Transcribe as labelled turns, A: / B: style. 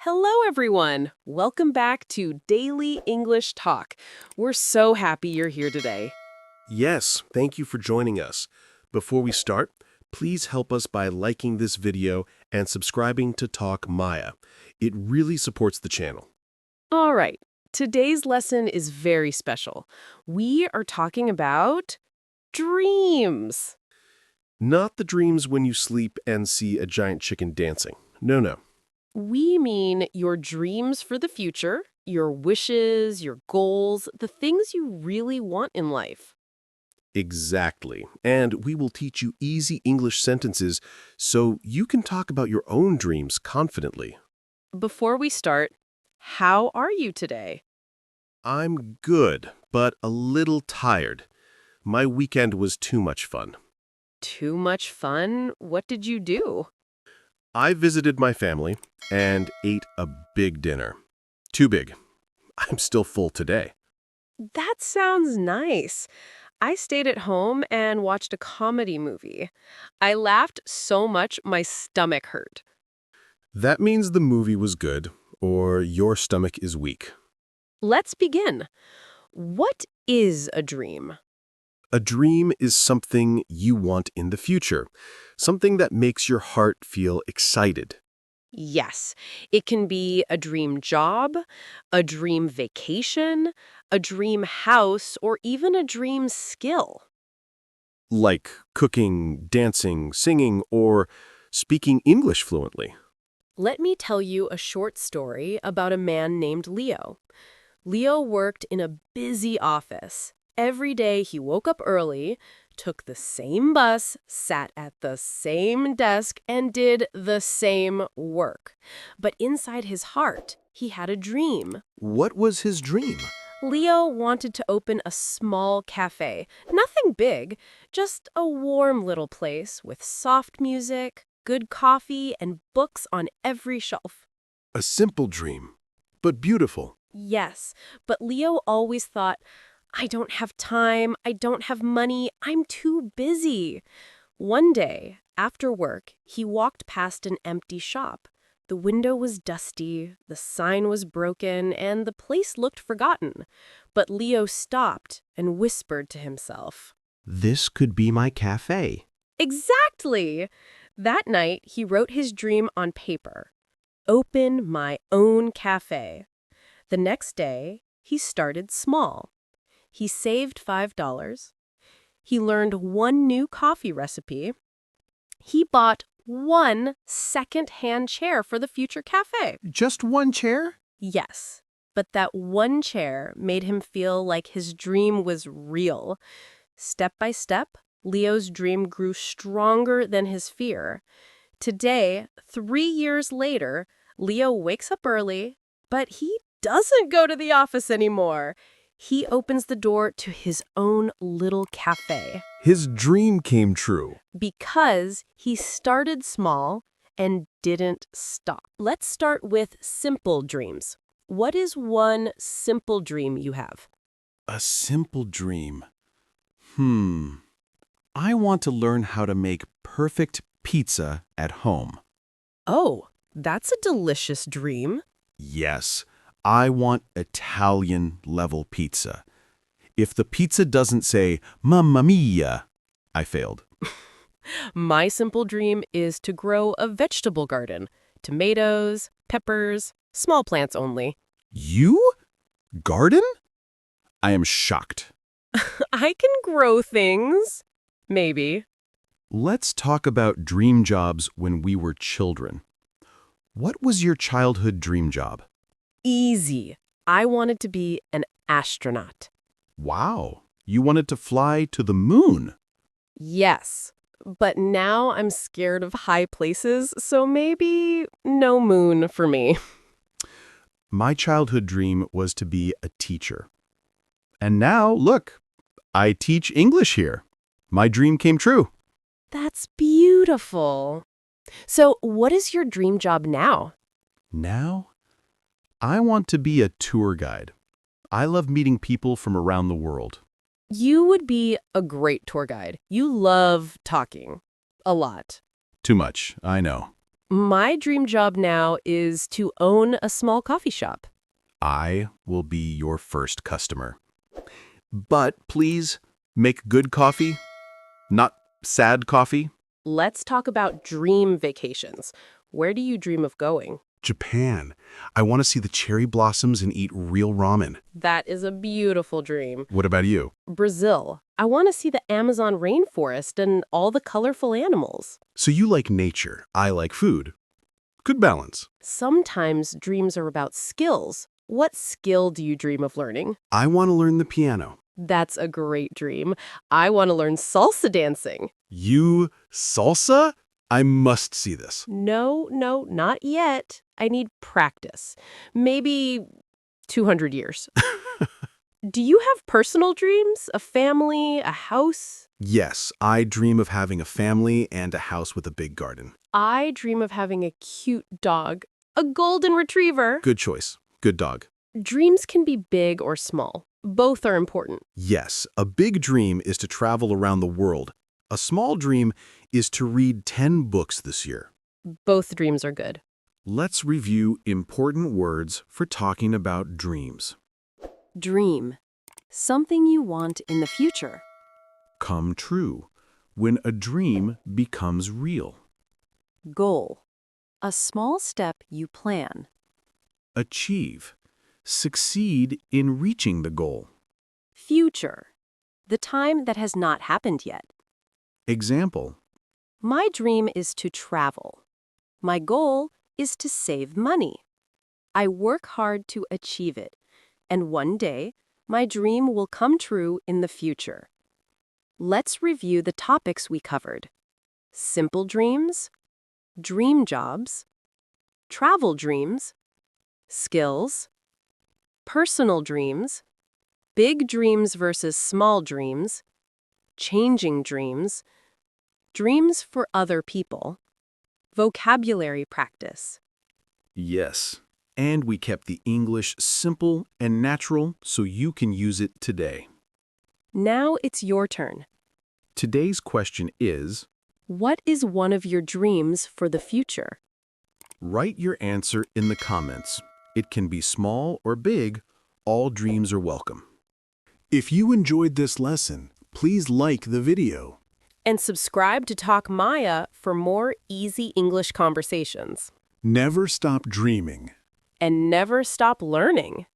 A: Hello, everyone. Welcome back to Daily English Talk. We're so happy you're here today.
B: Yes, thank you for joining us. Before we start, please help us by liking this video and subscribing to Talk Maya. It really supports the channel.
A: All right, today's lesson is very special. We are talking about dreams.
B: Not the dreams when you sleep and see a giant chicken dancing. No.
A: We mean your dreams for the future, your wishes, your goals, the things you really want in life.
B: Exactly. And we will teach you easy English sentences so you can talk about your own dreams confidently.
A: Before we start, how are you today?
B: I'm good, but a little tired. My weekend was too much fun.
A: Too much fun? What did you do?
B: I visited my family and ate a big dinner. Too big. I'm still full today.
A: That sounds nice. I stayed at home and watched a comedy movie. I laughed so much my stomach hurt.
B: That means the movie was good, or your stomach is weak.
A: Let's begin. What is a dream?
B: A dream is something you want in the future, something that makes your heart feel excited.
A: Yes, it can be a dream job, a dream vacation, a dream house, or even a dream skill.
B: Like cooking, dancing, singing, or speaking English fluently.
A: Let me tell you a short story about a man named Leo. Leo worked in a busy office. Every day he woke up early, took the same bus, sat at the same desk, and did the same work. But inside his heart, he had a dream.
B: What was his dream?
A: Leo wanted to open a small cafe. Nothing big, just a warm little place with soft music, good coffee, and books on every shelf.
B: A simple dream, but beautiful.
A: Yes, but Leo always thought, I don't have time, I don't have money, I'm too busy. One day, after work, he walked past an empty shop. The window was dusty, the sign was broken, and the place looked forgotten. But Leo stopped and whispered to himself.
B: This could be my cafe.
A: Exactly! That night, he wrote his dream on paper. Open my own cafe. The next day, he started small. He saved $5. He learned one new coffee recipe. He bought one second-hand chair for the future cafe.
B: Just one chair?
A: Yes, but that one chair made him feel like his dream was real. Step by step, Leo's dream grew stronger than his fear. Today, 3 years later, Leo wakes up early, but he doesn't go to the office anymore. He opens the door to his own little cafe
B: His dream came true.
A: because he started small and didn't stop. Let's start with simple dreams. What is one simple dream you have?
C: A simple dream. I want to learn how to make perfect pizza at home.
A: Oh, that's a delicious dream.
C: Yes, I want Italian-level pizza. If the pizza doesn't say, Mamma Mia, I failed.
A: My simple dream is to grow a vegetable garden. Tomatoes, peppers, small plants only.
C: You? Garden? I am shocked.
A: I can grow things. Maybe.
C: Let's talk about dream jobs when we were children. What was your childhood dream job?
A: Easy. I wanted to be an astronaut.
C: Wow, you wanted to fly to the moon.
A: Yes, but now I'm scared of high places, so maybe no moon for me.
C: My childhood dream was to be a teacher. And now, look, I teach English here. My dream came true.
A: That's beautiful. So, what is your dream job now?
C: Now, I want to be a tour guide. I love meeting people from around the world.
A: You would be a great tour guide. You love talking. A lot.
C: Too much, I know.
A: My dream job now is to own a small coffee shop.
C: I will be your first customer. But please make good coffee, not sad coffee.
A: Let's talk about dream vacations. Where do you dream of going?
C: Japan. I want to see the cherry blossoms and eat real ramen.
A: That is a beautiful dream.
C: What about you?
A: Brazil. I want to see the Amazon rainforest and all the colorful animals.
C: So you like nature, I like food. Good balance.
A: Sometimes dreams are about skills. What skill do you dream of learning?
C: I want to learn the piano.
A: That's a great dream. I want to learn salsa dancing.
C: You salsa? I must see this.
A: No, not yet. I need practice. Maybe 200 years. Do you have personal dreams? A family? A house?
C: Yes, I dream of having a family and a house with a big garden.
A: I dream of having a cute dog. A golden retriever.
C: Good choice. Good dog.
A: Dreams can be big or small. Both are important.
C: Yes, a big dream is to travel around the world. A small dream is to read 10 books this year.
A: Both dreams are good.
C: Let's review important words for talking about dreams.
D: Dream. Something you want in the future.
C: Come true. When a dream becomes real.
D: Goal. A small step you plan.
C: Achieve. Succeed in reaching the goal.
D: Future. The time that has not happened yet.
C: Example.
D: My dream is to travel. My goal is to save money. I work hard to achieve it, and one day, my dream will come true in the future. Let's review the topics we covered. Simple dreams, dream jobs, travel dreams, skills, personal dreams, big dreams versus small dreams, changing dreams, dreams for other people, vocabulary practice.
C: Yes. And we kept the English simple and natural so you can use it today.
A: Now it's your turn.
C: Today's question is,
A: What is one of your dreams for the future?
C: write your answer in the comments. It can be small or big. All dreams are welcome.
B: If you enjoyed this lesson, please like the video.
A: And subscribe to Talk Maya for more easy English conversations.
B: Never stop dreaming.
A: And never stop learning.